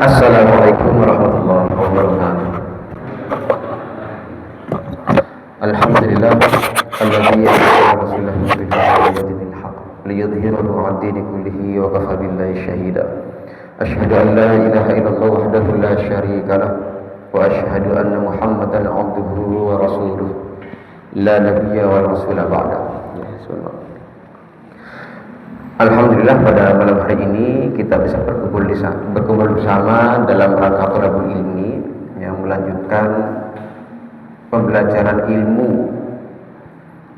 Assalamualaikum warahmatullahi wabarakatuh. Alhamdulillah alladzi arsala rasulahu bil huda wa dinil haqq liyudhhirahu 'ala dini kullihi wa kafa billahi shahida. Asyhadu an la ilaha illallah wahdahu la syarika lah wa asyhadu anna Muhammadan 'abduhu wa rasuluh la nabiyya wa rasula ba'da. Alhamdulillah pada malam hari ini kita bisa berkumpul bersama dalam rangka thalabul ilmi yang melanjutkan pembelajaran ilmu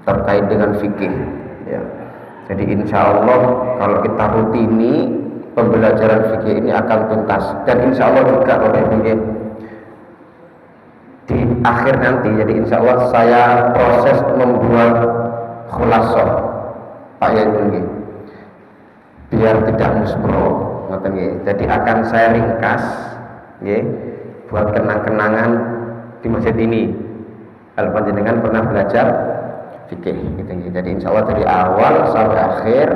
terkait dengan fikih ya. Jadi insya Allah kalau kita rutini pembelajaran fikih ini akan tuntas, dan insya Allah juga Bapak Ibu di akhir nanti, jadi insya Allah saya proses membuat khulasah Pak Yai biar tidak muspro, jadi akan saya ringkas buat kenang-kenangan di masjid ini kalau panjenengan pernah belajar fikih gitu. Jadi insya Allah dari awal sampai akhir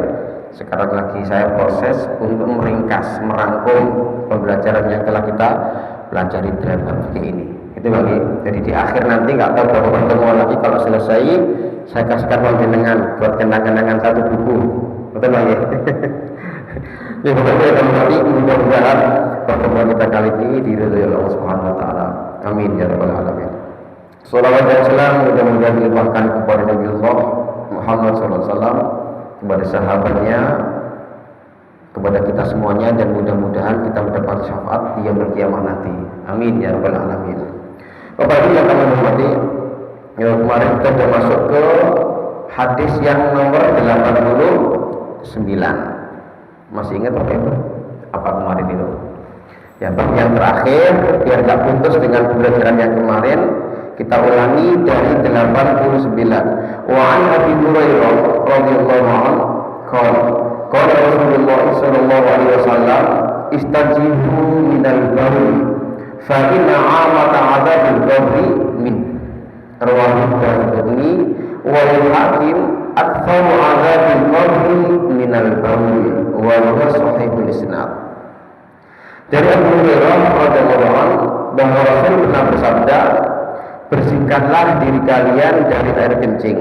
sekarang lagi saya proses untuk meringkas, merangkum pembelajaran yang telah kita pelajari dalam fikih ini itu bagi. Jadi di akhir nanti nggak tahu berapa pertemuan lagi, kalau selesai saya kasihkan panjenengan buat kenang-kenangan satu buku, betul bagi. Ya, mudah-mudahan pertemuan kita kali ini diridhoi Allah Subhanahu wa taala. Amin ya rabbal alamin. Shalawat dan salam mudah-mudahan dilimpahkan kepada Nabi Allah Muhammad SAW, kepada sahabatnya, kepada kita semuanya, dan mudah-mudahan kita mendapat syafaat di yaumul qiyamah nanti. Amin ya rabbal alamin. Bapak Ibu yang kami hormati, kemarin kita sudah masuk ke hadis yang nomor 89. Masih ingat Bapak Ibu apa kemarin itu? Ya, yang terakhir biar tak putus dengan pembelajaran yang kemarin, kita ulangi dari 89. Wa an Abi Hurairah radhiyallahu anhu qala Rasulullah sallallahu alaihi wasallam istajibu minal bawl fa inna 'amata 'adzabil qabri min rawahu Tirmidzi wal Hakim aktsaru 'adzabil qabri minal bawl wa huwa sahihul isnad. Dari Abu Hurairah radhiyallahu anhu bahwa Rasul pernah bersabda, bersihkanlah diri kalian dari air kencing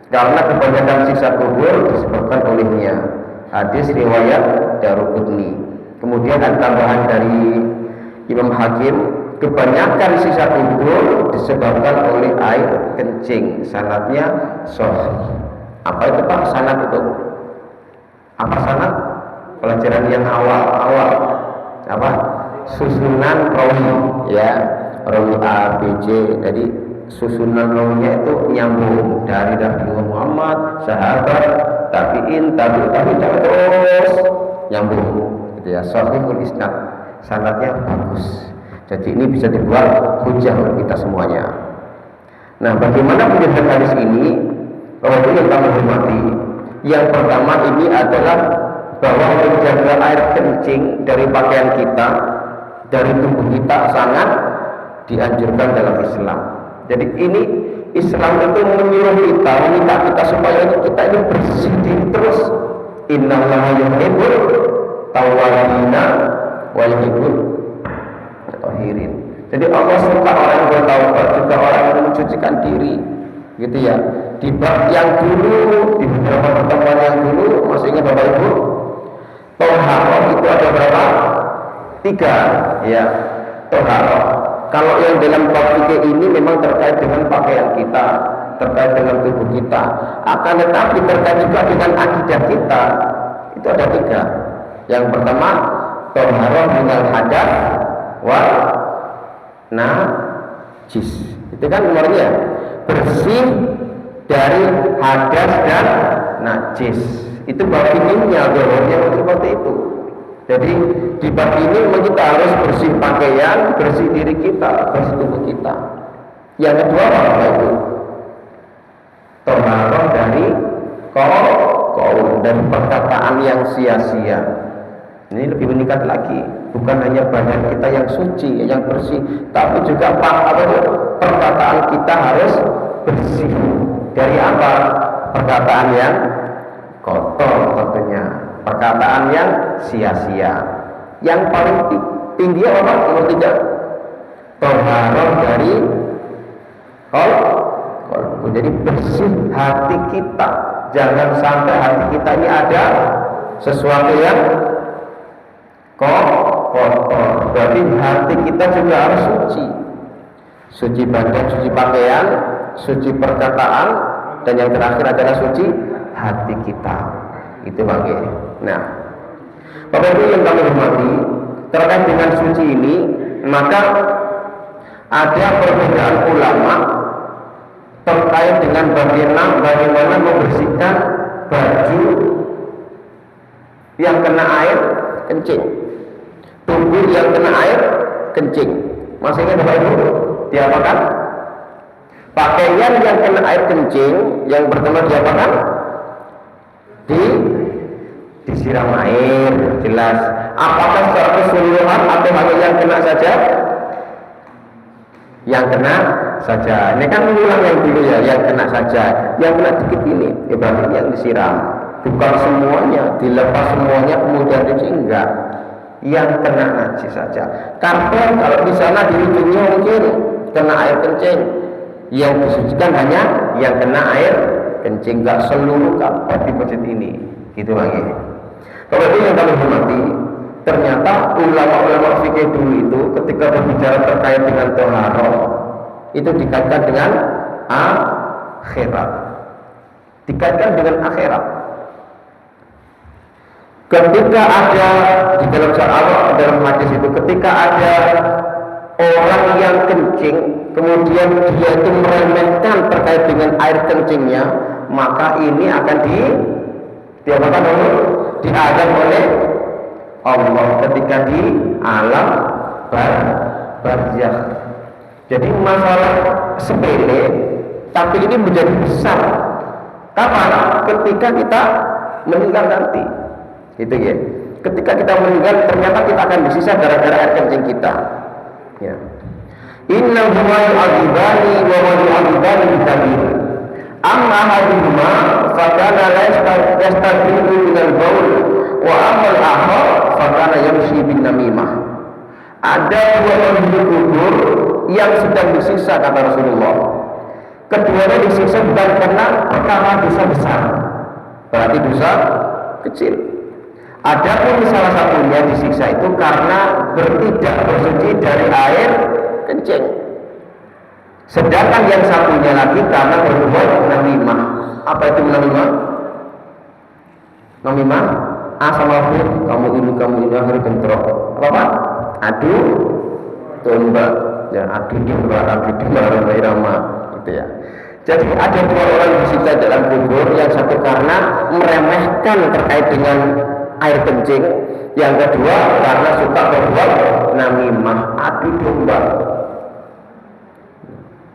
karena kebanyakan siksa kubur disebabkan olehnya. Hadis riwayat Daruqutni. Kemudian ada tambahan dari Imam Hakim, kebanyakan siksa kubur disebabkan oleh air kencing. Sanadnya sahih. Apa itu Pak sanad itu? Apa sanad? Pelajaran yang awal apa? Susunan rawi ya. Rawi A, B, C. Jadi susunan rawinya itu nyambung dari Nabi Muhammad, sahabat, tabi'in, tabi'in terus nyambung gitu ya. Sahihul isnad, sanadnya bagus. Jadi ini bisa dibuat hujah untuk kita semuanya. Nah, bagaimana penjelasan hadis ini? Kalau yang kami hormati, yang pertama ini adalah bahwa menjaga air kencing dari pakaian kita, dari tubuh kita sangat dianjurkan dalam Islam. Jadi ini Islam itu menyuruh kita, meminta kita supaya kita ini bersih diri terus. Innallaha yuhibbul tawwabina wa yuhibbul mutatahhirin. Jadi Allah suka orang yang bertaubat, juga orang yang mencucikan diri, gitu ya. Di bab yang dulu, di beberapa pertemuan yang dulu, masih ingat Bapak Ibu? Toharoh itu ada berapa? 3 ya. Toharoh. Kalau yang dalam bab fikih ini memang terkait dengan pakaian kita, terkait dengan tubuh kita, akan tetapi terkait juga dengan akidah kita. Itu ada 3. Yang pertama, toharoh minal hadas wal najis. Itu kan nomornya, bersih dari hadas dan najis. Itu bab fikihnya, yang seperti itu. Jadi di bab ini kita harus bersih pakaian, bersih diri kita, bersih tubuh kita. Yang kedua apa itu? Toharoh dari qaul dan perkataan yang sia-sia. Ini lebih meningkat lagi. Bukan hanya badan kita yang suci, yang bersih, tapi juga perkataan kita harus bersih. Dari apa? Perkataan yang kotor tentunya, perkataan yang sia-sia. Yang paling tinggi apa? Nomor 3, toharoh dari qalbu. Jadi bersih hati kita, jangan sampai hati kita ini ada sesuatu yang kotor. Berarti hati kita juga harus suci. Suci badan, suci pakaian, suci perkataan, dan yang terakhir adalah suci hati kita. Itu bagi. Nah, Bapak Ibu yang kami hormati, terkait dengan suci ini, maka ada perbedaan ulama terkait dengan bagaimana membersihkan baju yang kena air kencing, tubuh yang kena air kencing. Masih ingat Bapak Ibu? Diapakan? Pakaian yang kena air kencing yang pertama diapakan? Disiram air, jelas. Apakah secara keseluruhan atau hanya yang kena saja? Yang kena saja. Ini kan mengulang yang dulu ya, yang kena saja. Yang kena dikit ini, berarti yang disiram. Bukan semuanya, dilepas semuanya kemudian cuci, enggak. Yang kena najis saja. Karpet kalau di sana di ujungnya mungkin kena air kencing, yang disucikan hanya yang kena air kencing, enggak seluruh karpet di masjid ini. Gitu lagi. Kalau yang kami hormati, ternyata ulama-ulama fikih dulu itu ketika berbicara terkait dengan toharoh itu dikaitkan dengan akhirat. Dikaitkan dengan akhirat. Ketika ada di dalam dalam hadis itu, ketika ada orang yang kencing, kemudian dia itu meremehkan terkait dengan air kencingnya, maka ini akan diadab oleh Allah ketika di alam barzakh. Jadi masalah sepele, tapi ini menjadi besar. Kapan? Ketika kita meninggal nanti. Itu ya. Ketika kita meninggal, ternyata kita akan disisa gara-gara air kencing kita. Ya. Inna huma yu'adzibani wa ma yu'adzibani bikabir. Amma ahaduhuma fakana la yastaghfiru minal baul wa amma al-akhar fakana yamshi bin namimah. Ada dua penduduk kubur yang sedang disiksa, kata Rasulullah. Keduanya disiksa bukan karena perkara dosa besar, berarti dosa kecil. Adapun salah satunya disiksa itu karena tidak bersuci dari air kencing. Sedangkan yang satunya lagi karena berbuat namimah. Apa itu namimah? Namimah sama B, kamu ini akhirnya bentrok. Apa? Adu domba. Ya, adu domba irama, gitu ya. Jadi ada dua orang disiksa dalam kubur, yang satu karena meremehkan terkait dengan air kencing, yang kedua karena suka berbuat namimah, adu domba.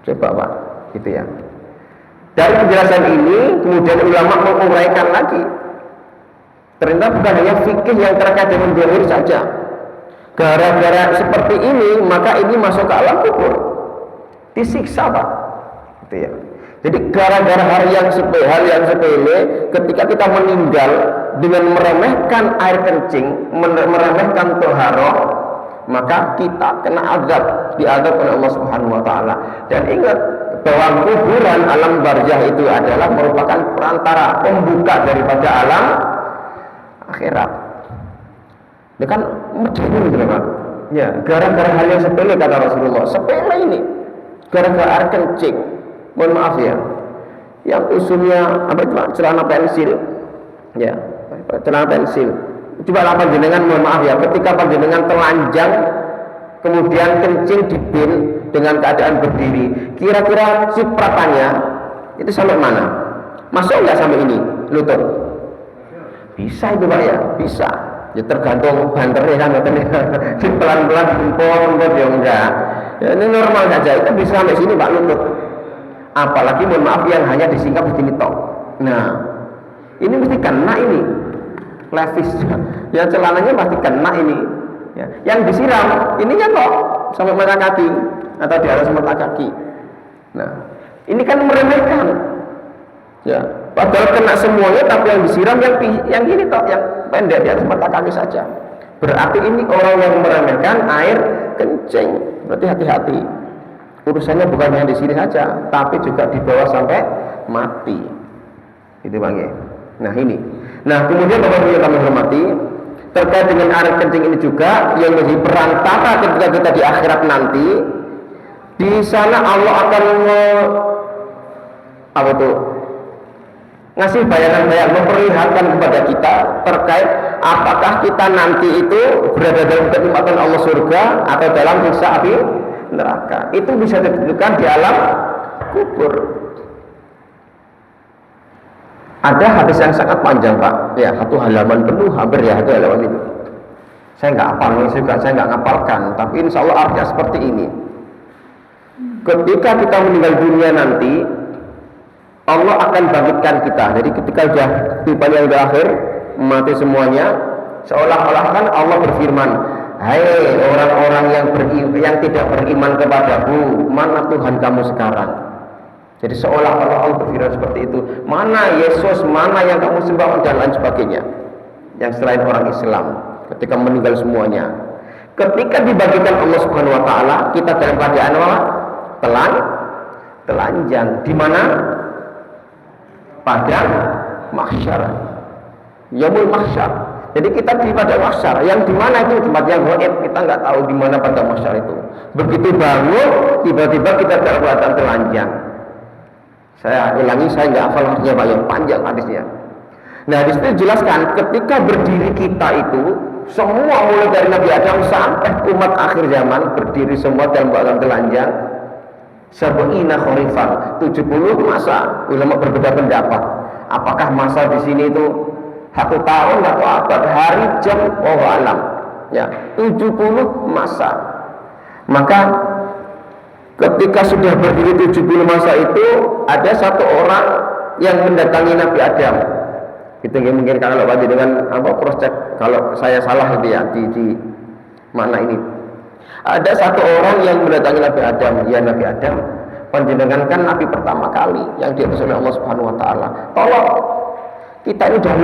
Coba Pak, gitu ya. Dari penjelasan ini kemudian ulama menguraikan lagi. Ternyata bukan hanya fikih yang terkait dengan zahir saja. Gara-gara seperti ini maka ini masuk ke alam kubur, disiksa Pak, gitu ya. Jadi gara-gara hal yang sepele, ketika kita meninggal dengan meremehkan air kencing, meremehkan toharoh, maka kita kena azab, diazab oleh Allah Subhanahu wa taala. Dan ingat bahwa kuburan alam barzakh itu adalah merupakan perantara pembuka daripada alam akhirat. Dia kan medeni gitu Pak. Ya, gara-gara hal yang sepele, kata Rasulullah. Sepele ini. Gara-gara air kencing. Mohon maaf ya. Yang usulnya apa itu Pak? Celana pensil. Ya, celana pensil. Coba lah panjenengan, mohon maaf ya, ketika panjenengan telanjang kemudian kencing di bin dengan keadaan berdiri, kira-kira cipratannya itu sampai mana? Masuk nggak sampai ini lutut? Bisa itu Pak ya, bisa. Ya tergantung banternya kan, pelan-pelan jempol ya enggak. Ya, ini normal saja, itu bisa sampai sini Pak lutut. Apalagi mohon maaf yang hanya disingkap begini tok. Nah, ini mesti kena ini. Levis, ya celananya pasti kena ini. Ya. Yang disiram, ininya kok sampai mata kaki atau di atas mata kaki. Nah, ini kan meremehkan. Ya, padahal kena semuanya, tapi yang disiram yang gini toh, yang pendek di atas mata kaki saja. Berarti ini orang yang meremehkan air kencing. Berarti hati-hati. Urusannya bukan hanya di sini saja, tapi juga di bawah sampai mati. Itu Bang ya. Nah ini. Nah kemudian Bapak-Ibu yang kami hormati, terkait dengan air kencing ini juga yang menjadi perantara ketika kita di akhirat nanti. Di sana Allah akan ngasih bayangan-bayangan, memperlihatkan kepada kita terkait apakah kita nanti itu berada dalam kenikmatan Allah surga atau dalam siksa api neraka. Itu bisa ditentukan di alam kubur. Ada hadis yang sangat panjang Pak, ya 1 halaman penuh, hampir ya 1 halaman itu. Saya nggak hafal ini juga, saya nggak ngapalkan, tapi insya Allah artinya seperti ini. Ketika kita meninggal dunia nanti, Allah akan bangkitkan kita. Jadi ketika sudah tiba yang sudah akhir, mati semuanya, seolah-olah kan Allah berfirman, hai orang-orang yang tidak beriman kepadaku, mana Tuhan kamu sekarang? Jadi seolah-olah Allah berfirman seperti itu, mana Yesus, mana yang kamu sembah, dan lain sebagainya. Yang selain orang Islam, ketika meninggal semuanya, ketika dibagikan Allah Subhanahu Wa Taala, kita dalam keadaan apa? Telanjang. Di mana? Pada mahsyar, yaumul mahsyar. Jadi kita di pada mahsyar, yang di mana itu tempat yang gaib, kita nggak tahu di mana pada mahsyar itu. Begitu bangun, tiba-tiba kita dalam keadaan telanjang. Saya ulangi, saya nggak hafal hadisnya Pak, yang panjang hadisnya. Nah di situ dijelaskan ketika berdiri kita itu semua mulai dari Nabi Adam sampai umat akhir zaman berdiri semua dalam keadaan telanjang. Sabu'ina kharifan, 70 masa. Ulama berbeda pendapat. Apakah masa di sini itu 1 tahun atau abad, hari, jam, alam. Ya, 70 masa. Maka ketika sudah berdiri 70 masa itu, ada 1 orang yang mendatangi Nabi Adam. Itu mungkin kalau wajib dengan cross check kalau saya salah itu ya di mana ini. Ada 1 orang yang mendatangi Nabi Adam. Ya Nabi Adam, panjenengan kan Nabi pertama kali yang diutus oleh Allah Subhanahu Wa Taala. Tolong, kita ini sudah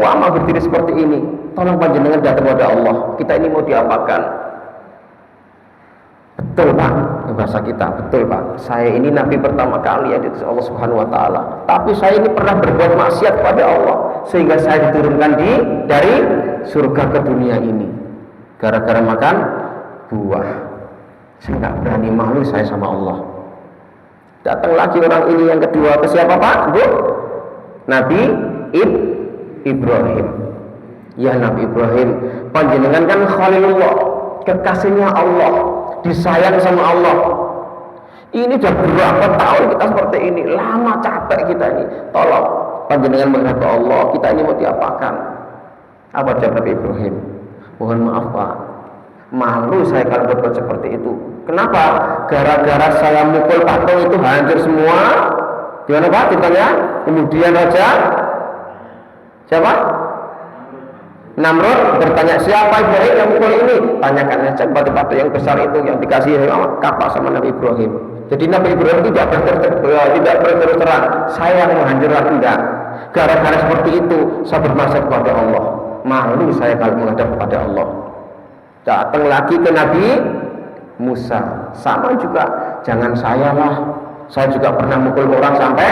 lama berdiri seperti ini. Tolong panjenengan datang kepada Allah. Kita ini mau diapakan? Betul Pak, bahasa kita betul Pak. Saya ini Nabi pertama kali yang diutus Allah Subhanahu Wa Taala. Tapi saya ini pernah berbuat maksiat kepada Allah, sehingga saya diturunkan dari surga ke dunia ini gara-gara makan buah. Saya nggak berani, malu saya sama Allah. Datang lagi orang ini yang kedua, ke siapa Pak? Bu? Nabi Ibrahim. Ya Nabi Ibrahim, panjenengan kan Khalilullah, kekasihnya Allah, disayang sama Allah. Ini sudah berapa tahun kita seperti ini, lama capek kita ini. Tolong panjenengan menghadap Allah, kita ini mau diapakan? Apa jawab Nabi Ibrahim? Mohon maaf Pak, malu saya kalau berbuat seperti itu. Kenapa? Gara-gara saya mukul patung itu hancur semua. Gimana Pak ceritanya? Kemudian Raja siapa? Namrud bertanya, siapa Ibrahim yang mukul ini? Tanyakan saja batu-batu yang besar itu yang dikasih kapal sama Nabi Ibrahim. Jadi Nabi Ibrahim tidak berterus terang saya yang menghancurkan, enggak. Gara-gara seperti itu saya bermaksud kepada Allah. Malu saya kalau menghadap kepada Allah. Datang lagi ke Nabi Musa, sama juga, jangan saya lah, saya juga pernah mukul orang sampai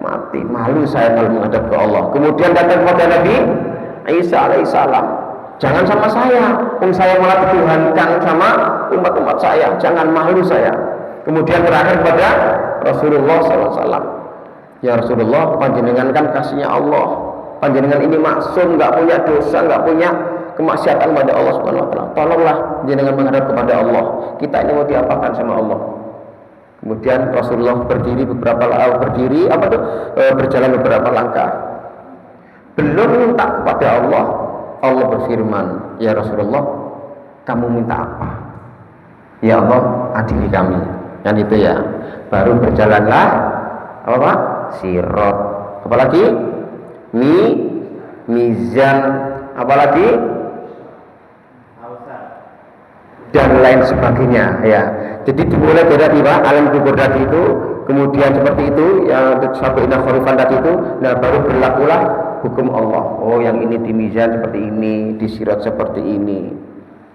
mati. Malu saya kalau menghadap ke Allah. Kemudian datang kepada Nabi Isa alaihissalam, jangan sama saya, saya malah dituhankan sama umat-umat saya, jangan, malu saya. Kemudian terakhir kepada Rasulullah SAW, ya Rasulullah, panjenengan kan kasihnya Allah, panjenengan ini maksum, nggak punya dosa, nggak punya kemaksiatan kepada Allah Subhanahu Wa Taala. Tolonglah jenengan menghadap kepada Allah. Kita ini mau diapakan sama Allah? Kemudian Rasulullah berjalan beberapa langkah. Belum minta kepada Allah, Allah berfirman, ya Rasulullah, kamu minta apa? Ya Allah, adili kami. Kan itu ya. Baru berjalanlah apa Pak? Sirat. Apalagi? Mizan. Apalagi? Dan lain sebagainya ya. Jadi dimulai dari alam kubur tadi itu, kemudian seperti itu yang sampai ina khurifan tadi itu, nah baru berlakulah hukum Allah. Oh, yang ini di mizan seperti ini, di sirat seperti ini,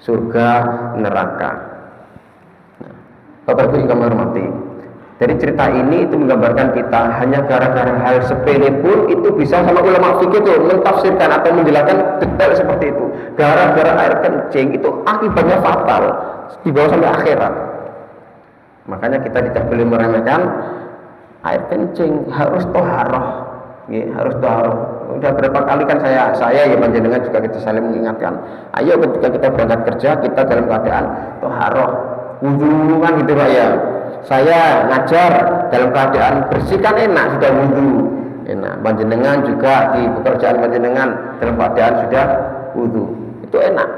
surga, neraka. Nah, Bapak Ibu yang kami hormati, dari cerita ini itu menggambarkan kita hanya gara-gara hal sepele pun itu bisa sama ulama fikih itu mentafsirkan atau menjelaskan detail seperti itu. Gara-gara air kencing itu akibatnya fatal dibawa sampai akhirat. Makanya kita tidak boleh meremehkan air kencing, harus toharoh, ya, harus toharoh. Udah berapa kali kan saya ya panjenengan juga kita saling mengingatkan. Ayo ketika kita berangkat kerja kita dalam keadaan toharoh, wudu kan gitu Pak ya. Saya ngajar dalam keadaan bersih kan enak, sudah wudu enak. Panjenengan juga di pekerjaan panjenengan dalam keadaan sudah wudu, itu enak.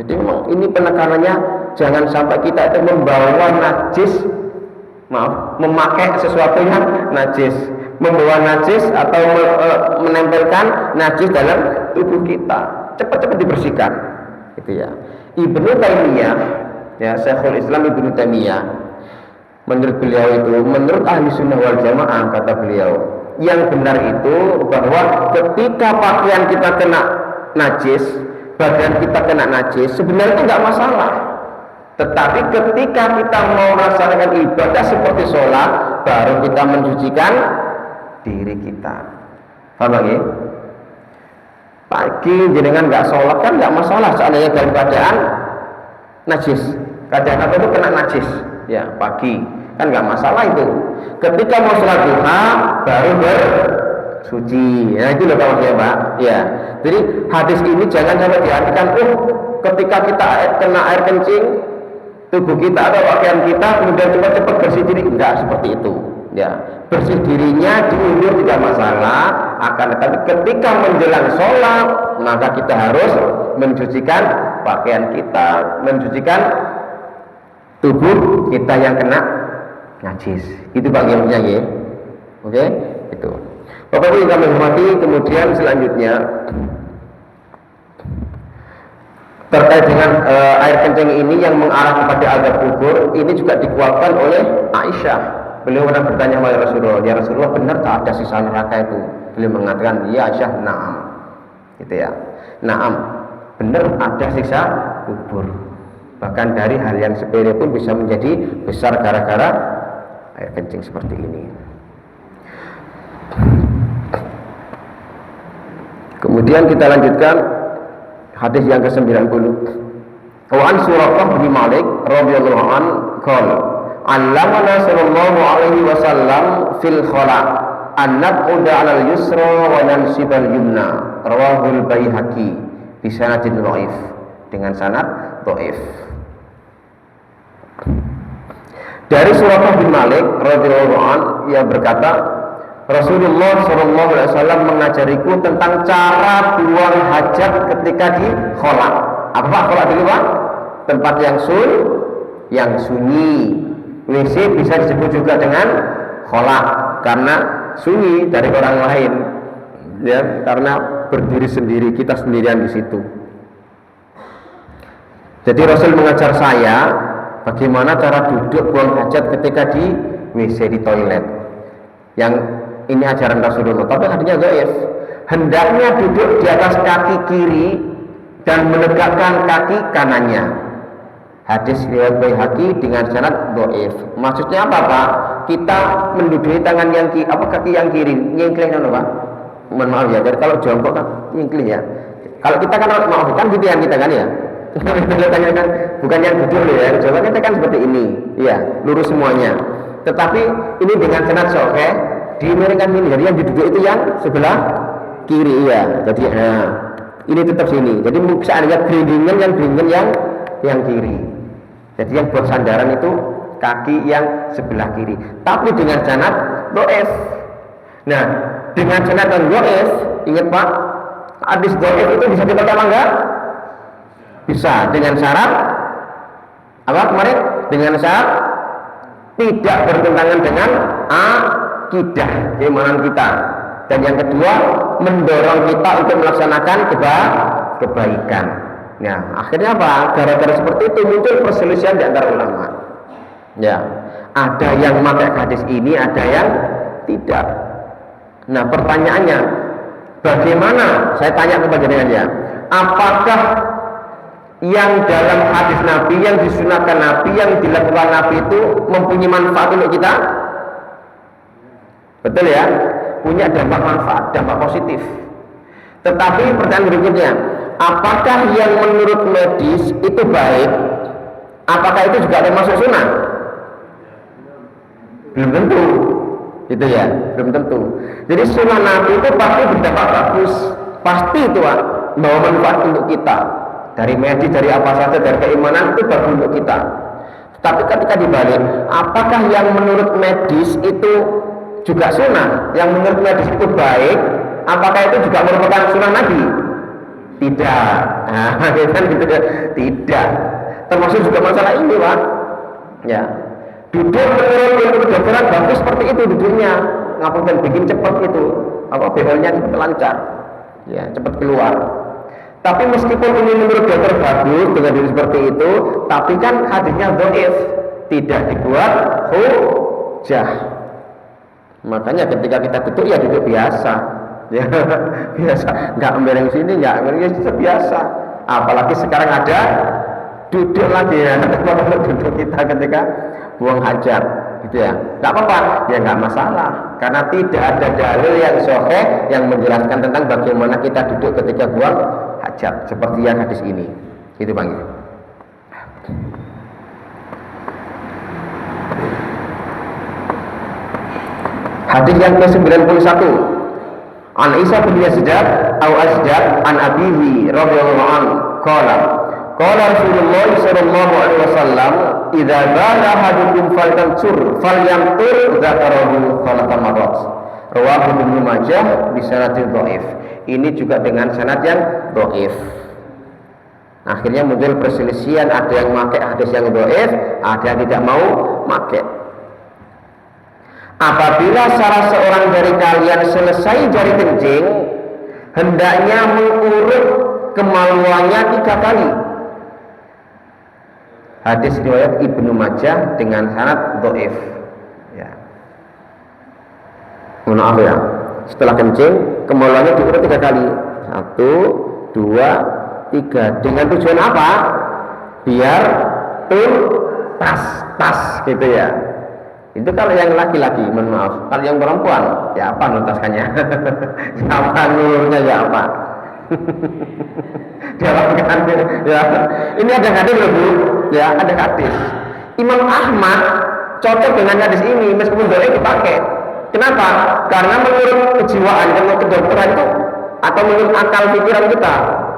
Jadi memang ini penekanannya jangan sampai kita itu membawa najis, memakai sesuatu yang najis, membawa najis atau menempelkan najis dalam tubuh kita, cepat-cepat dibersihkan, gitu ya. Ibnu Taimiyah, ya Syekhul Islam Ibnu Taimiyah, menurut beliau itu, menurut ahli sunnah wal jamaah kata beliau, yang benar itu bahwa ketika pakaian kita kena najis, badan kita kena najis, sebenarnya itu nggak masalah. Tetapi ketika kita mau melaksanakan ibadah seperti sholat, baru kita mensucikan diri kita. Paham ya? Pagi jenengan nggak sholat kan nggak masalah, seandainya dalam keadaan najis. Keadaan apa itu kena najis? Ya pagi kan nggak masalah itu. Ketika mau sholat duha baru bersuci. Nah itu loh maksudnya Pak. Ya. Jadi hadis ini jangan sampai diartikan ketika kita kena air kencing tubuh kita atau pakaian kita kemudian cepat-cepat bersih diri, enggak seperti itu ya. Bersih dirinya diundur tidak masalah, akan tetapi ketika menjelang sholat maka kita harus mencucikan pakaian kita, mencucikan tubuh kita yang kena najis. Itu bagiannya ya. Oke, itu Bapak Ibu yang kami hormati. Kemudian selanjutnya terkait dengan air kencing ini yang mengarah kepada azab kubur, ini juga dikuatkan oleh Aisyah. Beliau pernah bertanya kepada Rasulullah, ya Rasulullah benar tak ada sisa neraka itu? Beliau mengatakan, ya Aisyah, na'am, gitu ya, na'am, benar ada sisa kubur. Bahkan dari hal yang sepele pun bisa menjadi besar gara-gara air kencing seperti ini. Kemudian kita lanjutkan hadis yang ke-90. Wa an Suraqah bin Malik radhiyallahu an qala allamana sallallahu alaihi wasallam fil khala an nab'uda 'alal yusra wa nansibal yumna rawahul Baihaqi bi sanadin dhaif, dengan sanad dhaif. Dari Suraqah bin Malik radhiyallahu an ia berkata, Rasulullah SAW mengajariku tentang cara buang hajat ketika di khola. Apa Pak khola dulu Pak? Tempat yang sunyi. WC bisa disebut juga dengan khola karena sunyi dari orang lain. Ya, karena berdiri sendiri, kita sendirian di situ. Jadi Rasul mengajar saya bagaimana cara duduk buang hajat ketika di WC, di toilet. Yang ini ajaran Rasulullah, tapi hadisnya dhaif. Hendaknya duduk di atas kaki kiri dan menegakkan kaki kanannya. Hadis riwayat Baihaqi dengan sanad dhaif. Maksudnya apa Pak? Kita menduduki tangan yang kiri, kaki yang kiri, nyengkleng Pak. Mohon maaf ya, jadi kalau jongkok kan nyengkleng ya. Kalau kita kan maaf kan gitu ya kita kan ya. Kan bukan yang duduk ya. Coba kita kan seperti ini, ya, lurus semuanya. Tetapi ini dengan sanad sahih dimiringkan ini, jadi yang duduk itu yang sebelah kiri ya. Jadi ini tetap sini. Jadi seandainya geringgingan yang kiri. Jadi yang buat sandaran itu kaki yang sebelah kiri. Tapi dengan sanad dhaif. Nah, dengan sanad yang dhaif, ingat Pak, hadis dhaif itu bisa dipakai apa enggak? Bisa, dengan syarat apa kemarin? Dengan syarat tidak bertentangan dengan akidah keimanan kita, dan yang kedua mendorong kita untuk melaksanakan kebaikan. Nah akhirnya apa? Gara-gara seperti itu muncul perselisihan di antara ulama. Ya, ada yang pakai hadis ini, ada yang tidak. Nah, pertanyaannya, bagaimana? Saya tanya kepada kalian, apakah yang dalam hadis Nabi, yang disunahkan Nabi, yang dilakukan Nabi itu mempunyai manfaat untuk kita? Betul ya? Punya dampak manfaat, dampak positif. Tetapi pertanyaan berikutnya, apakah yang menurut medis itu baik? Apakah itu juga termasuk sunnah? Belum tentu, gitu ya, belum tentu. Jadi sunnah Nabi itu pasti berdampak bagus, pasti itu bawa manfaat untuk kita. Dari medis, dari apa saja, dari keimanan itu bagus untuk kita. Tapi ketika dibalik, apakah yang menurut medis itu juga sunnah? Yang menurut medis itu baik, apakah itu juga merupakan sunnah Nabi? Tidak. Nah, kan gitu ya. Tidak. Termasuk juga masalah ini, Pak. Ya. Duduk menurut ilmu kedokteran bagus seperti itu duduknya. Ngapunten bikin cepat itu. Apa beholnya cepat lancar. Ya, cepat keluar. Tapi meskipun ini menurut dokter bagus dengan diri seperti itu, tapi kan hadisnya dhaif, tidak dibuat hujjah. Makanya ketika kita duduk ya duduk biasa, ya biasa, nggak ambil sini, nggak ambil sini, biasa. Apalagi sekarang ada duduk lagi ya, duduk kita ketika buang hajat, gitu ya, nggak apa-apa, ya nggak masalah, karena tidak ada dalil yang sahih yang menjelaskan tentang bagaimana kita duduk ketika buang hajat seperti yang hadis ini, itu Bang. Hadis yang ke-91, An Isa bin Yazid au Asjad an abihi radhiyallahu anhu qala Rasulullah sallallahu alaihi wasallam idza bala ahadukum falyantur dzakarahu thalatha marrat. Rawahu Ibnu Majah bi sanadin dhaif. Ini juga dengan sanad yang dhaif. Akhirnya muncul perselisihan, ada yang pakai hadis yang dhaif, ada yang tidak mau pakai. Apabila salah seorang dari kalian selesai jari kencing, hendaknya mengurut kemaluannya 3 kali. Hadis riwayat Ibnu Majah dengan sanad dhaif. Ya. Maaf ya. Setelah kencing, kemaluannya diurut 3 kali. 1, 2, 3. Dengan tujuan apa? Biar tas gitu ya. Itu kalau yang laki-laki, mohon maaf. Kalau yang perempuan, ya apa nuntaskannya? Apa nurnya ya apa? Dialogkan ya. Ini ada hadis loh Bu, ya ada hadis. Imam Ahmad cocok dengan hadis ini meskipun boleh dipakai. Kenapa? Karena menurut kejiwaan, menurut kedokteran itu atau menurut akal pikiran kita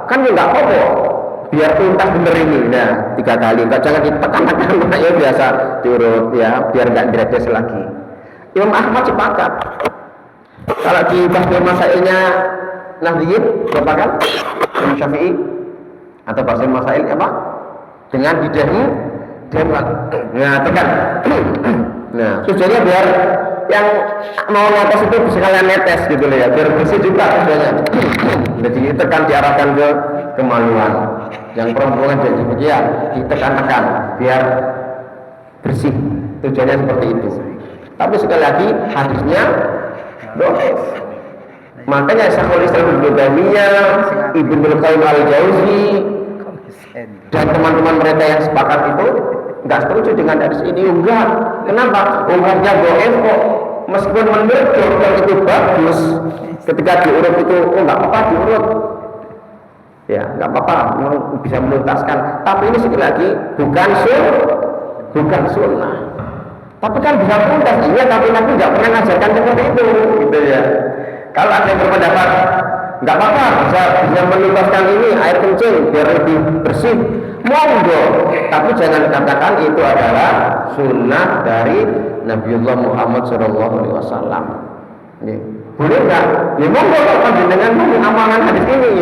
kan ya nggak apa-apa. Biar tuntas bener ini, nah 3 kali. Enggak jangan ditekan-tekan, ya biasa diurut ya, biar nggak diredes lagi. Imam Ahmad sepakat. Kalau di bahasa masailnya Nahdiyin berapa kan? Imam Syafi'i atau bahasa masail apa? Dengan didahi demat. Nah, tekan. Nah, tujuannya biar yang mau netes itu bisa kalian netes gitu loh ya, biar bersih juga tujuannya. Jadi tekan diarahkan ke kemaluan. Yang perempuan jadi demikian, ditekan-tekan biar bersih. Tujuannya seperti itu. Tapi sekali lagi hadisnya dhaif. Makanya Syekhul Islam Ibnu Taimiyah, Ibnu Qayyim al-Jauzi dan teman-teman mereka yang sepakat itu nggak setuju dengan hadis ini. Enggak. Kenapa? Umumnya dhaif kok. Meskipun menurut dokter itu bagus, ketika diurut itu nggak apa-apa diurut. Ya, nggak apa-apa, bisa menuntaskan. Tapi ini sekali lagi bukan sunnah. Tapi kan bisa tuntas, iya. Tapi Nabi nggak pernah ngajarkan seperti itu, gitu ya. Kalau ada yang berpendapat nggak apa-apa, bisa menuntaskan ini air kencing biar lebih bersih, monggo. Tapi jangan katakan itu adalah sunnah dari Nabiullah Muhammad SAW. Boleh nggak? Ya monggo kalau dengan amalan hadis ini.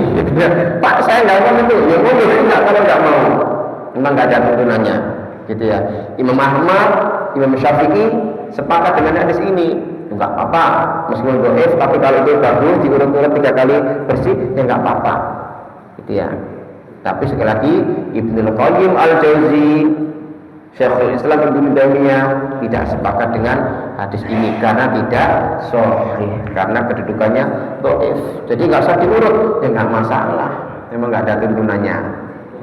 Pak, saya nggak mau itu. Ya monggo nggak kalau nggak mau. Memang nggak ada tuntunannya, gitu ya. Imam Ahmad, Imam Syafi'i sepakat dengan hadis ini. Nggak apa-apa, meskipun dhaif, tapi kalau itu bagus diurut-urut 3 kali bersih, ya nggak apa-apa, gitu ya. Tapi sekali lagi Ibnu Qayyim al-Jauzi Syekhul Islam Ibnu Taimiyah tidak sepakat dengan hadis ini karena tidak sahih, karena kedudukannya dhaif. Jadi nggak usah diurut, ya nggak masalah. Memang nggak ada tuntunannya,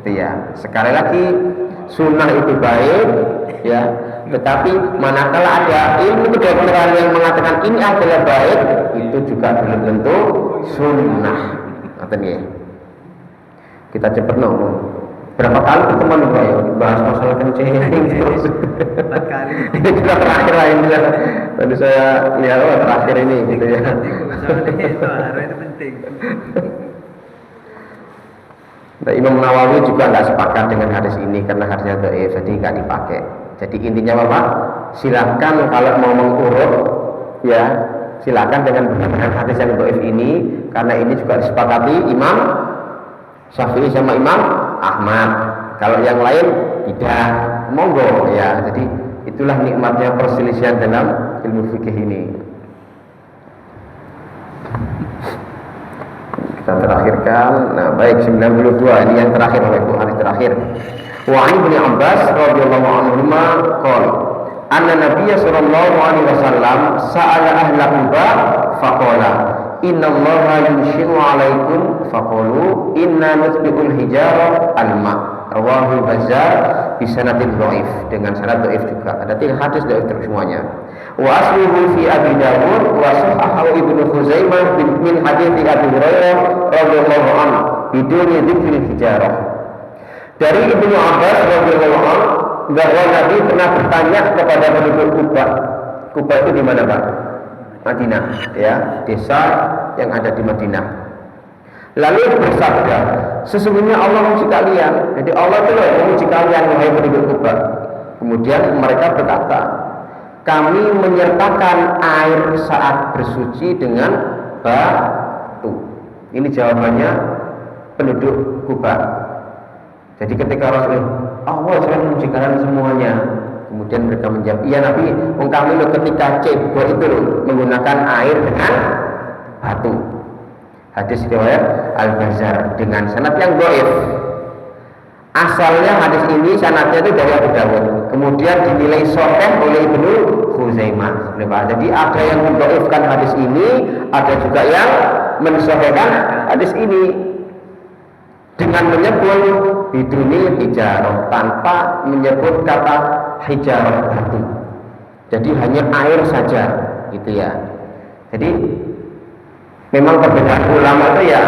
gitu ya. Sekali lagi, sunnah itu baik, ya. Tetapi manakala ada ilmu kedokteran yang mengatakan ini adalah baik, itu juga belum tentu sunnah. Artinya kita cepet ngomong. Berapa kali pertemuan Pak ya bahas masalah kencing terus 4 kali. ini sudah terakhir lah ini ya. Tadi saya lihat terakhir ini gitu ya. Itu penting. Nah, Imam Nawawi juga nggak sepakat dengan hadis ini karena hadisnya dhaif, jadi nggak dipakai. Jadi intinya apa? Silakan kalau mau mengurut, ya silakan dengan menggunakan hadis yang dhaif ini, karena ini juga disepakati Imam Syafi'i sama Imam Ahmad. Kalau yang lain tidak, monggo ya. Jadi itulah nikmatnya perselisihan dalam ilmu fikih ini. Kita terakhirkan. Nah, baik 92 ini yang terakhir Bapak Ibu, hadis terakhir. Wa Ibnu Abbas radhiyallahu anhu qala anna Nabiy sallallahu alaihi wasallam sa'ala ahla Quba faqala innallaha yunshi'u 'alaikum faqulu inna nusbiqul hijara al-ma. Rawahu Bazzar bi sanadin dhaif, dengan sanad dhaif juga. Ada 3 hadis dhaif semuanya. Wa asluhu fi Abi Dawud wa sahahahu Ibnu Khuzaimah min hadits Abi Hurairah radhiyallahu anhu biduni dzikril hijarah. Dari Ibnu Abbas radhiyallahu anhu bahwa Nabi pernah bertanya kepada penduduk Kuba. Kuba itu di mana, Pak? Madinah, ya, desa yang ada di Madinah. Lalu bersabda, sesungguhnya Allah memuji kalian. Jadi Allah itu memuji kalian wahai penduduk Kuba. Kemudian mereka berkata, kami menyertakan air saat bersuci dengan batu. Ini jawabannya penduduk Kuba. Jadi ketika Rasulullah, Allah selalu memuji kalian semuanya. Kemudian mereka menjawab, iya Nabi, kami loh ketika cebok itu loh, menggunakan air dengan batu. Hadis riwayat Al-Bazzar dengan sanad yang dhaif. Asalnya hadis ini sanadnya itu dari Abu Dawud, kemudian dinilai sahih oleh Ibnu Khuzaimah. Jadi ada yang mendhaifkan hadis ini, ada juga yang mensahihkan hadis ini dengan menyebut bidunil hijarah, tanpa menyebut kata hijarah batu. Jadi hanya air saja, gitu ya. Jadi memang perbedaan ulama itu ya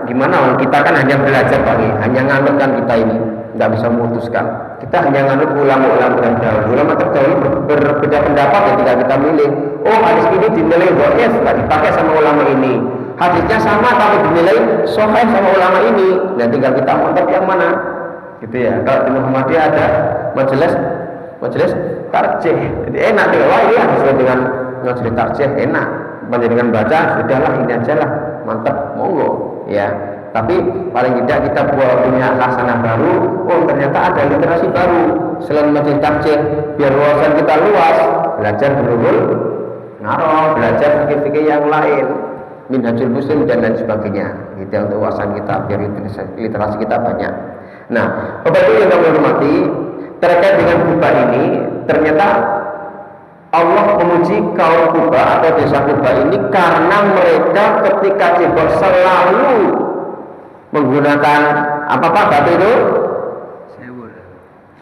gimana? Kita kan hanya belajar Pak, hanya nganut kan kita ini, nggak bisa memutuskan. Kita hanya nganut ulama-ulama terdahulu. Ulama terdahulu berbeda pendapat ketika kita milih. Oh hadis ini dinilai dhaif, nggak dipakai sama ulama ini. Hadisnya sama tapi dinilai sahih sama ulama ini. Nah tinggal kita mantap yang mana, gitu ya. Kalau di Muhammadiyah ada majelis tarjih, jadi enak deh. Wah ini sesuai dengan majelis tarjih, enak. Dengan baca sudahlah, ini aja lah, mantap, monggo ya. Tapi paling tidak kita punya hasanah baru. Oh ternyata ada literasi baru selain majelis tarjih, biar wawasan kita luas, belajar Bulughul Maram, belajar fikih-fikih yang lain, Minhajul Muslim dan lain sebagainya, gitu untuk wawasan kita, biar literasi kita banyak. Nah, Bapak Ibu yang kami hormati, terkait dengan Kuba ini, ternyata Allah memuji kaum Kuba atau desa Kuba ini karena mereka ketika cebok selalu menggunakan apa Pak batu itu? Sewur.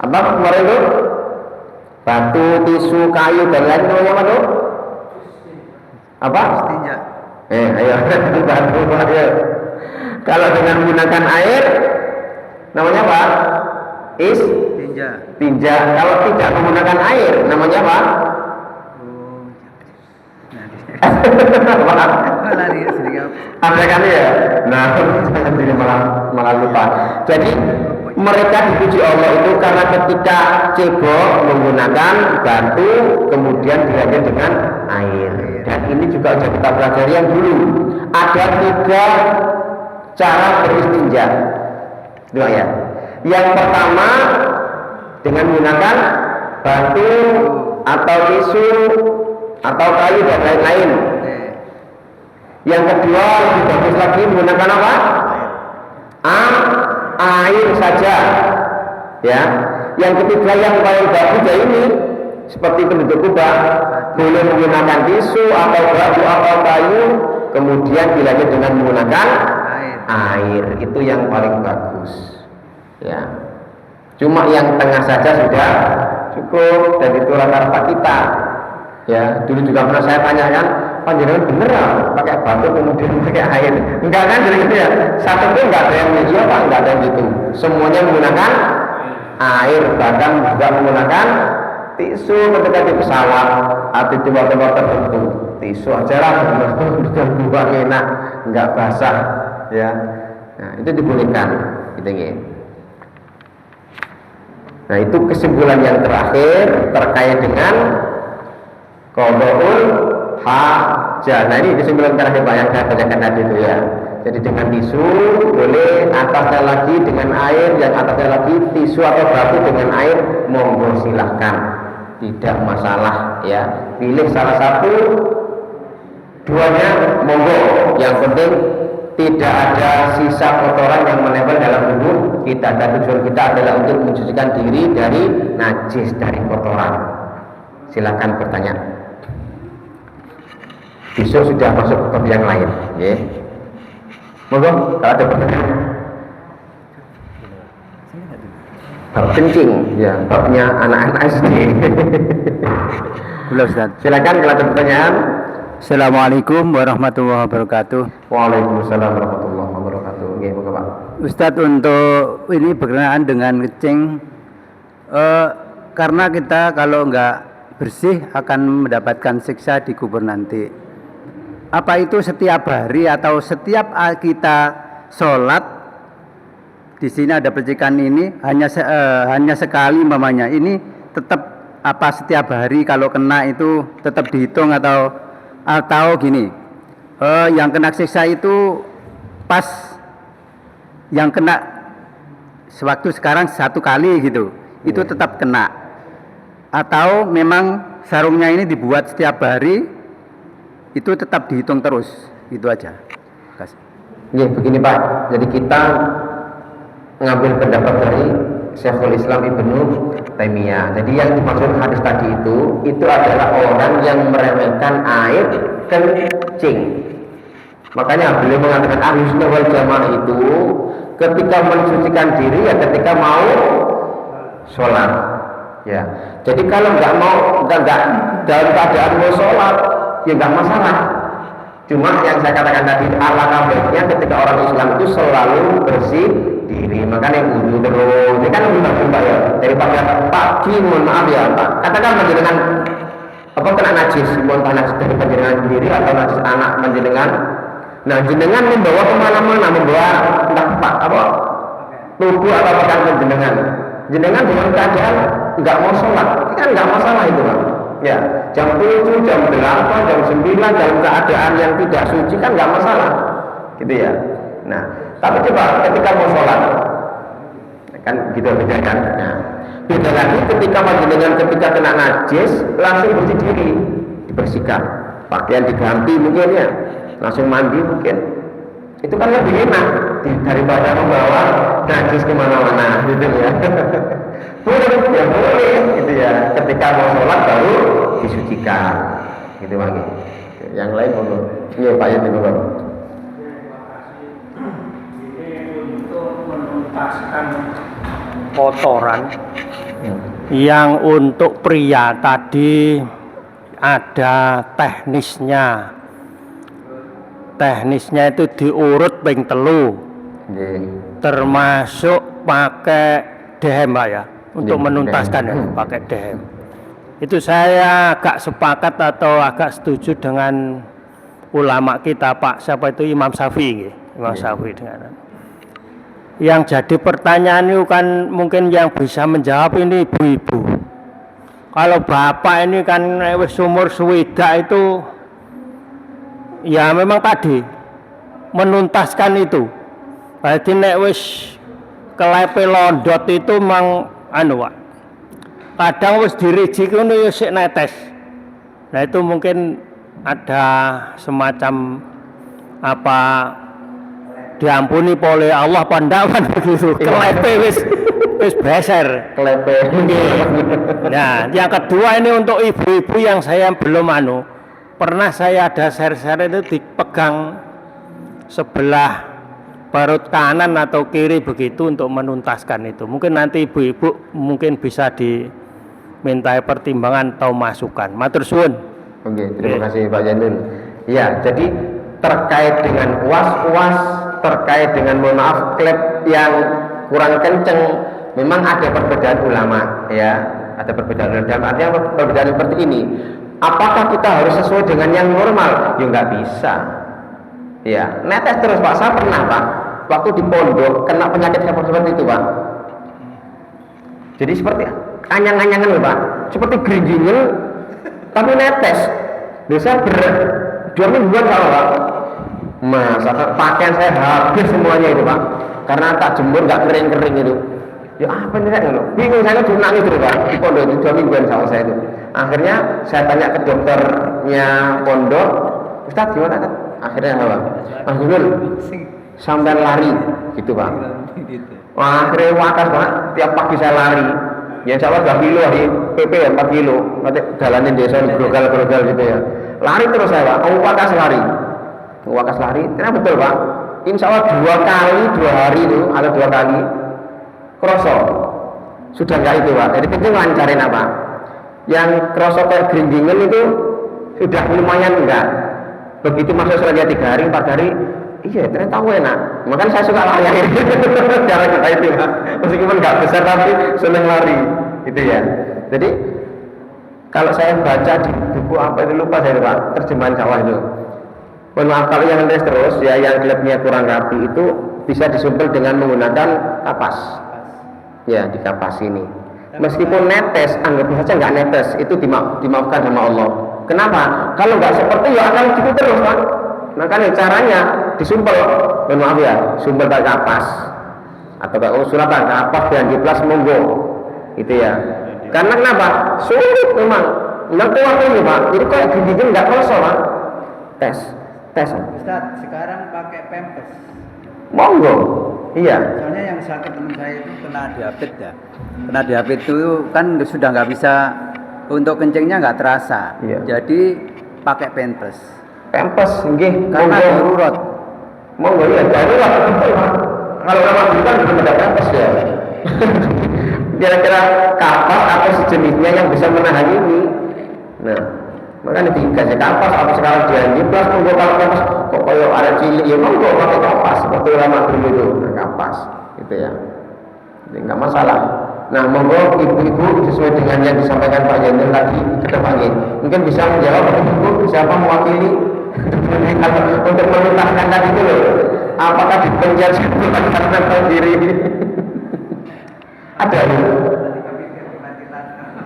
Apa kemarin itu? Batu, tisu, kayu dan lain namanya apa tuh? Apa? Tinja. Ayo batu, ayo. Kalau dengan menggunakan air namanya apa? Tinja. Kalau tidak menggunakan air namanya apa? Lari sedikit. Ada kan ya? Nah, jadi malah lupa. Jadi mereka dipuji Allah itu karena ketika cebok menggunakan batu, kemudian diganti dengan air. Dan ini juga sudah kita pelajari yang dulu. Ada 3 cara beristinja. Dua ya. Yang pertama dengan menggunakan batu atau tisu atau kayu dan lain-lain. Yang kedua lebih bagus lagi menggunakan apa? Air saja. Ya. yang ketiga yang paling bagus ya ini seperti penduduk Kuba, boleh menggunakan tisu atau baju atau kayu, kemudian dilanjut dengan menggunakan air. Itu yang paling bagus. Ya. Cuma yang tengah saja sudah cukup, dan itu rata-rata kita. Ya, dulu juga pernah saya tanyakan, panjenengan bener ya pakai batu kemudian pakai air? Enggak kan, jadi gitu ya. Satu pun enggak ada yang iya Pak, enggak ada yang gitu. Semuanya menggunakan air, bahkan juga menggunakan tisu ketika di pesawat atau di tempat-tempat tertentu. Tisu aja lah, sudah buang enak, enggak basah. Ya, nah itu dibolehkan, gitu ya. Nah itu kesimpulan yang terakhir terkait dengan qada'ul hajah. Nah ini kesimpulan terakhir Pak yang saya bacakan tadi itu ya. Jadi dengan tisu boleh, atasnya lagi dengan air, yang atasnya lagi tisu atau batu dengan air, monggo silahkan, tidak masalah ya. Pilih salah satu, duanya monggo. Yang penting tidak ada sisa kotoran yang menempel dalam tubuh kita, dan tujuan kita adalah untuk mencucikan diri dari najis, dari kotoran. Silakan bertanya. Besok sudah masuk ke bab yang lain, ya. Monggo kalau ada pertanyaan. Bab kencing, ya, babnya anak-anak SD. Belum Ustaz. Silakan kalau ada pertanyaan. Assalamualaikum warahmatullahi wabarakatuh. Waalaikumsalam warahmatullahi wabarakatuh. Nggih, monggo Pak. Ustadz, untuk ini berkenaan dengan kencing, karena kita kalau nggak bersih akan mendapatkan siksa di kubur nanti. Apa itu setiap hari atau setiap kita sholat, di sini ada percikan ini hanya sekali mamanya, ini tetap apa setiap hari kalau kena itu tetap dihitung atau gini, yang kena siksa itu pas yang kena sewaktu sekarang satu kali gitu, itu tetap kena, atau memang sarungnya ini dibuat setiap hari itu tetap dihitung terus, gitu aja. Kasih. Ya, begini Pak, jadi kita ngambil pendapat dari Syekhul Islam Ibnu Taimiyah. Jadi yang dimaksud hadis tadi itu adalah orang yang meremehkan air kencing. Makanya beliau mengatakan ahli sunnah wal jamaah itu ketika mensucikan diri ya ketika mau sholat. Ya, jadi kalau nggak dalam keadaan mau sholat ya nggak masalah. Cuma yang saya katakan tadi alangkah baiknya ketika orang Islam itu selalu bersih diri, makanya wudhu terus. Ini kan lebih bagus Pak ya, daripada pagi mohon maaf ya Pak, katakan menjenengan apa kena najis, mohon najis dari penjenengan sendiri atau najis anak menjenengan. Nah jenengan membawa kemana-mana, membawa entah Pak apa tubuh atau pakaian penjenengan. Jenengan dengan keadaan nggak mau sholat, itu kan nggak masalah itu Pak. Ya, jam 7, jam 8, jam 9 dalam keadaan yang tidak suci kan nggak masalah, gitu ya. Nah, tapi coba ketika mau sholat, kan gitu beda kan. Nah, beda lagi ketika dengan ketika kena najis langsung bersih diri, dibersihkan, pakaian diganti mungkin ya, langsung mandi mungkin. Itu kan lebih enak daripada membawa najis kemana-mana, gitu ya. Boleh, ya boleh, gitu ya. Ketika mau sholat baru disucikan, gitu Bang. Yang lain mau, iya Pak Yatin Bang. Untuk menuntaskan kotoran yang untuk pria tadi ada teknisnya. Teknisnya itu diurut ping telu, termasuk pakai dehem Pak ya, untuk menuntaskan ya, pakai dehem. Itu saya agak sepakat atau agak setuju dengan ulama kita Pak, siapa itu Imam Syafi'i, Imam Syafi'i dengan. Yang jadi pertanyaan itu kan mungkin yang bisa menjawab ini ibu-ibu. Kalau bapak ini kan wis umur swidak itu ya memang tadi menuntaskan itu. Berarti nek wis kelepe londot itu mang anu Pak. Kadang wis diriji ngono ya sik netes. Nah itu mungkin ada semacam apa diampuni oleh Allah pandangan begitu. Kelepe wis wis beser. Klepe. Nah, yang kedua ini untuk ibu-ibu yang saya belum pernah saya ada share-share itu dipegang sebelah parut kanan atau kiri begitu untuk menuntaskan itu. Mungkin nanti ibu-ibu mungkin bisa dimintai pertimbangan atau masukan. Matur suwun. Oke, terima kasih Pak Jainul. Ya, jadi terkait dengan was-was, terkait dengan mohon maaf klep yang kurang kenceng, memang ada perbedaan ulama, ya, ada perbedaan ulama. Dalam artian perbedaan seperti ini. Apakah kita harus sesuai dengan yang normal? Ya nggak bisa. Ya, netes terus Pak. Saya pernah Pak, waktu di pondok kena penyakit seperti itu Pak. Jadi seperti anyang-anyangan loh Pak, seperti gerinjingan, tapi netes. Dosa berat. 2 mingguan kalau Pak. Masa pakaian saya habis semuanya itu Pak, karena tak jemur nggak kering-kering itu. Ya apa nih Pak? Bingung saya tuh nangis itu Pak di pondok itu 2 mingguan sama saya itu. Akhirnya saya tanya ke dokternya pondok, Ustadz gimana kan? Akhirnya apa? Mas Gunul sampai lari gitu Pak. Wah, akhirnya wakas Pak, tiap pagi saya lari. Ya insya Allah 2 kilo di PP ya 4 kilo. Nanti jalanin desa grogal-grogal gitu ya. Lari terus saya Pak, wakas lari. Wakas lari, ternyata betul Pak. Insya Allah 2 kali 2 hari itu atau 2 kali kroso sudah enggak itu Pak. Jadi kencing lancarin apa? Yang kroso kayak geringingan itu sudah lumayan enggak. Begitu masuk selanjutnya 3 hari 4 hari, iya ternyata enak. Makanya saya suka lari cara kita itu Pak. Meskipun enggak besar tapi seneng lari gitu ya. Jadi kalau saya baca di buku apa itu lupa saya Pak, terjemahan Jawa itu. Mohon maaf kalau yang netes terus ya, yang klepnya kurang rapi itu bisa disumpel dengan menggunakan kapas. Ya, di kapas ini. Meskipun netes, anggap saja nggak netes, itu dimaafkan sama Allah. Kenapa? Kalau nggak seperti ya akan gitu terus Pak. Makanya caranya disumpel. Mohon maaf ya, sumpel pakai kapas atau pakai suratan kapas dan diplas monggo. Itu ya. Karena kenapa? Sulit memang. Memang kuat ini Pak. Jadi kayak gini nggak kosong Pak. Tes. Ustaz, sekarang pakai pampers. Monggo. Iya. Soalnya yang sakit teman saya itu kena diabetes ya. Kena diabetes itu kan sudah nggak bisa, untuk kencingnya nggak terasa. Iya. Jadi pakai pampers. Pampers nggih Karena darurat. Monggo ya darurat betul Pak. Kalau memang bukan ada pampers ya. Kira-kira kapas atau sejenisnya yang bisa menahan ini. Nah, makanya dikasih kapas atau sekarang dia plus monggo kalau kapas kok koyo ada cilik ya monggo pakai kapas seperti lama dulu itu kapas gitu ya. Jadi nggak masalah. Nah monggo ibu-ibu sesuai dengan yang disampaikan Pak Jenderal tadi ke depannya mungkin bisa menjawab ibu siapa mewakili untuk menuntaskan tadi itu loh. Apakah dipencet karena diri ada ya?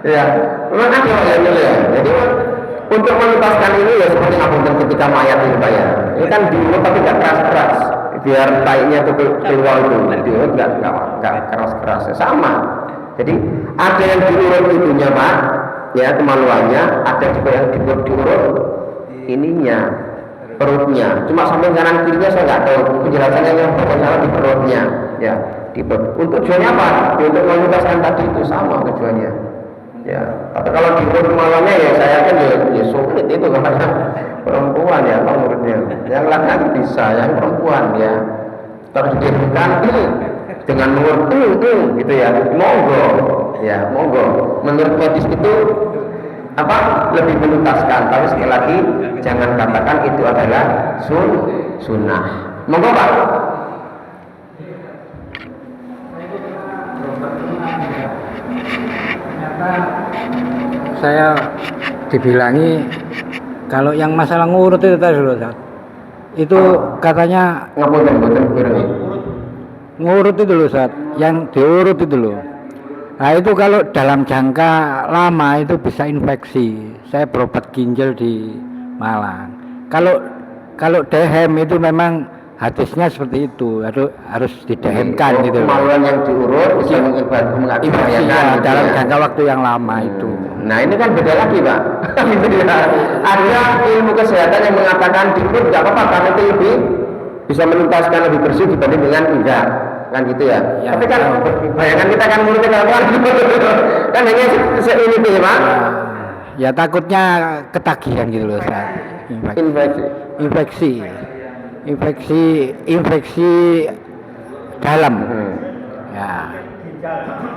Ya, memang ada Pak Jenderal ya. Jadi untuk menuntaskan ini ya seperti apunten ketika mayat ini Pak ya. Ini kan diurut tapi nggak keras-keras. Biar taiknya itu keluar itu, diurut nggak keras-keras. Sama. Jadi ada yang diurut itunya Pak, ya kemaluannya. Ada juga yang diurut ininya, perutnya. Cuma sampai kanan kirinya saya nggak tahu. Penjelasannya yang pokoknya di perutnya. Ya, di perut. Untuk tujuannya apa? Ya, untuk menuntaskan tadi itu sama tujuannya. Ya, tapi kalau diurut kemaluannya ya saya kan ya sulit itu karena perempuan ya Pak menurutnya. Yang laki-laki bisa, yang perempuan ya terus diberikan dengan mengurut gitu ya. Monggo, ya monggo. Menurut medis itu apa lebih menuntaskan. Tapi sekali lagi jangan katakan itu adalah sunnah. Monggo Pak. Saya dibilangi kalau yang masalah ngurut itu tadi loh, itu katanya ngurut itu loh, yang diurut itu loh. Nah itu kalau dalam jangka lama itu bisa infeksi. Saya berobat ginjal di Malang. Kalau dehem itu memang hadisnya seperti itu, harus didehemkan gitu loh. Kemaluan yang diurut bisa mengakibatkan dalam jangka waktu yang lama itu. Nah ini kan beda lagi Pak. Ada ilmu kesehatan yang mengatakan diurut nggak apa-apa karena itu lebih bisa menuntaskan lebih bersih dibanding dengan enggak. kan gitu ya. Ya, Tapi kan tahu. bayangan kita kan mulutnya kapan? Kan hanya ini tuh ya, Pak. Ya takutnya ketagihan gitu loh Ustaz. Infeksi. Infeksi dalam. Ya.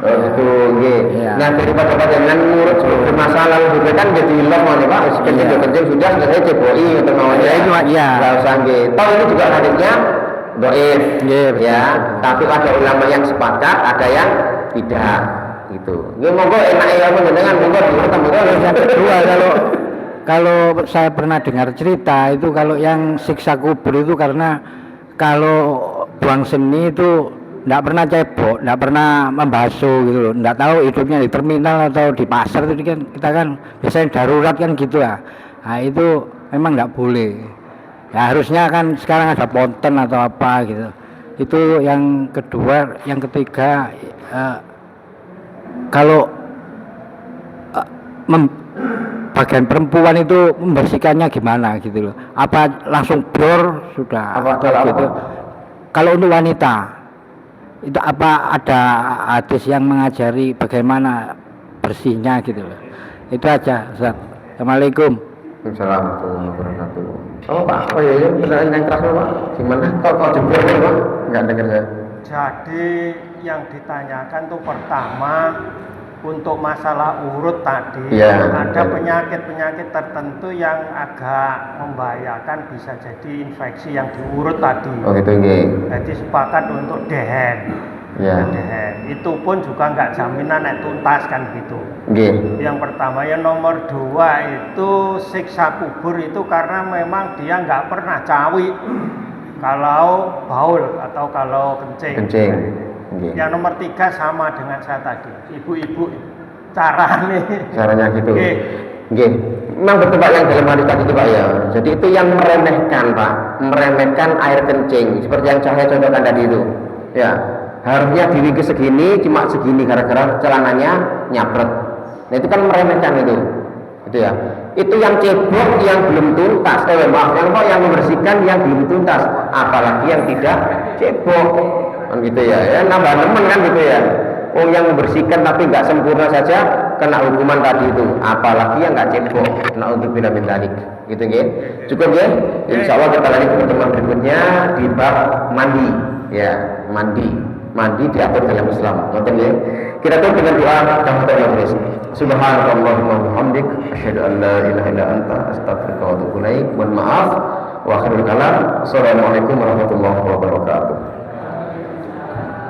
Oh gitu, nggih. Iya. Nah daripada panjenengan ngurus bermasalah juga kan jadi lemah nih Pak. Kencing sudah selesai ceboi atau mawon Ya, itu, iya. Enggak usah nggih. Tahu ini juga hadisnya dhaif. Iya, betul. Ya, tapi ada ulama yang sepakat, ada yang tidak gitu. Nggih monggo enak ya panjenengan monggo diurut monggo. Yang kedua kalau saya pernah dengar cerita itu kalau yang siksa kubur itu karena kalau buang seni itu enggak pernah cebok, enggak pernah membasuh gitu loh. Enggak tahu hidupnya di terminal atau di pasar itu kan kita kan biasanya darurat kan gitu lah. Nah itu memang enggak boleh. Ya harusnya kan sekarang ada ponten atau apa gitu. Itu yang kedua, yang ketiga kalau bagian perempuan itu membersihkannya gimana gitu loh. Apa langsung blur sudah Apa gitu. Kalau untuk wanita itu apa ada hadis yang mengajari bagaimana bersihnya gitu loh. Itu aja Ustaz. Assalamualaikum. Assalamualaikum warahmatullahi wabarakatuh. Oh Pak, oh iya pertanyaan yang terakhir Pak. Gimana? Kok jempol nih Pak? Enggak dengar saya. Jadi yang ditanyakan tuh pertama untuk masalah urut tadi, Iya. ada penyakit-penyakit tertentu yang agak membahayakan, bisa jadi infeksi yang di urut tadi. Oh gitu nggih. Jadi sepakat untuk dehen. Iya. Dehen. Itu pun juga nggak jaminan nek tuntas kan gitu. Nggih. Yang pertama, yang nomor dua itu siksa kubur itu karena memang dia nggak pernah cawi kalau baul atau kalau kencing. Kencing. Nggih. Yang nomor tiga sama dengan saya tadi, ibu-ibu caranya. Caranya gitu. Oke. Nggih. Memang betul Pak yang dalam hadis tadi itu Pak ya. Jadi itu yang meremehkan Pak, meremehkan air kencing seperti yang saya contohkan tadi itu. Ya. Harusnya diri segini, cuma segini gara-gara celananya nyabret. Nah itu kan meremehkan itu ya. Itu yang cebok yang belum tuntas, yang membersihkan yang belum tuntas, apalagi yang tidak cebok, kan gitu ya. Ya nambah temen kan gitu ya. Oh yang membersihkan tapi nggak sempurna saja kena hukuman tadi itu, apalagi yang nggak cebok, kena untuk bila mentalik, gitu ya. Cukup ya. Insya Allah kita lanjut ke pertemuan berikutnya di bab mandi, ya mandi diatur dalam Islam. Ngerti ya? Kita tutup dengan doa dan berdoa. Subhanallahumma wa bihamdik asyhadu an la ilaha illa anta astaghfiruka wa atubu ilaik. Mohon maaf. Wa akhirul kalam. Assalamualaikum warahmatullahi wabarakatuh.